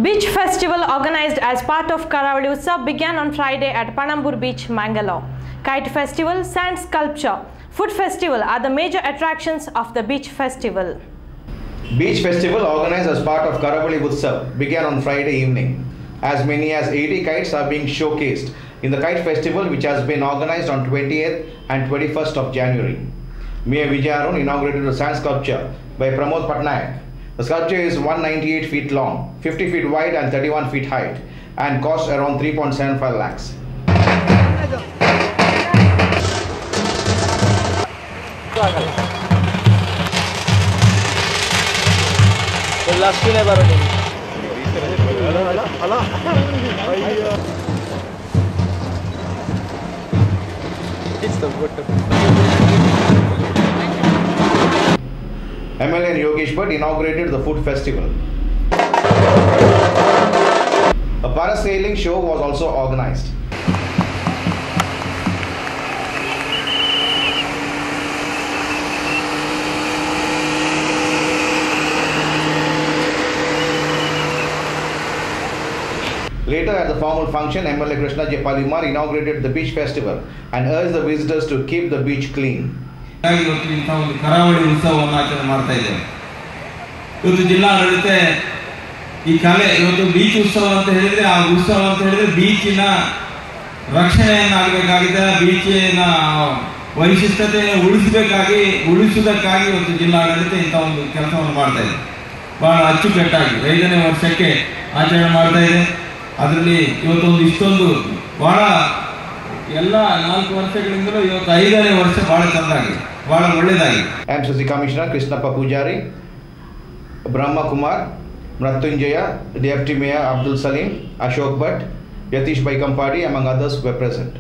Beach festival organized as part of Karavali Utsav began on Friday at Panambur Beach, Mangalore. Kite festival, sand sculpture, food festival are the major attractions of the beach festival. Beach festival organized as part of Karavali Utsav began on Friday evening. As many as 80 kites are being showcased in the kite festival, which has been organized on 20th and 21st of January. Mayor Vijay Arun inaugurated the sand sculpture by Pramod Patnaik. The sculpture is 198 feet long, 50 feet wide and 31 feet height and costs around 3.75 lakhs. MLA Yogesh Bhatt inaugurated the food festival. A parasailing show was also organized. Later at the formal function, MLA Krishna J. Palimar inaugurated the beach festival and urged the visitors to keep the beach clean. ಕರಾವಳಿ ಉತ್ಸವವನ್ನು ಆಚರಣೆ ಮಾಡ್ತಾ ಇದ್ದೇವೆ. ಇವತ್ತು ಜಿಲ್ಲಾಡಳಿತ ಈ ಕಲೆ ಇವತ್ತು ಬೀಚ್ ಉತ್ಸವ ಅಂತ ಹೇಳಿದ್ರೆ ಆ ಉತ್ಸವ ಅಂತ ಹೇಳಿದ್ರೆ ಬೀಚಿನ ರಕ್ಷಣೆಯನ್ನಾಗಬೇಕಾಗಿದೆ, ಬೀಚಿನ ವೈಶಿಷ್ಟ್ಯತೆಯನ್ನು ಉಳಿಸುವುದಕ್ಕಾಗಿ ಇವತ್ತು ಜಿಲ್ಲಾಡಳಿತ ಇಂಥ ಒಂದು ಕೆಲಸವನ್ನು ಮಾಡ್ತಾ ಇದೆ. ಬಹಳ ಅಚ್ಚುಕಟ್ಟಾಗಿ 5ನೇ ವರ್ಷಕ್ಕೆ ಆಚರಣೆ ಮಾಡ್ತಾ ಇದೆ. ಅದರಲ್ಲಿ ಇವತ್ತೊಂದು ಇಷ್ಟೊಂದು ಬಹಳ ಎಲ್ಲ 4 ವರ್ಷಗಳಿಂದಲೂ ಇವತ್ತು 5ನೇ ವರ್ಷ ಬಹಳ ಚಂದಾಗಿದೆ, ಬಹಳ ಒಳ್ಳೆಯದಾಗಿದೆ. MCC Commissioner Krishnappa Pujari, Brahma Kumar, Mratyunjaya, Deputy Mayor Abdul Salim, Ashok Bhatt, Yatish Baikampadi among others were present.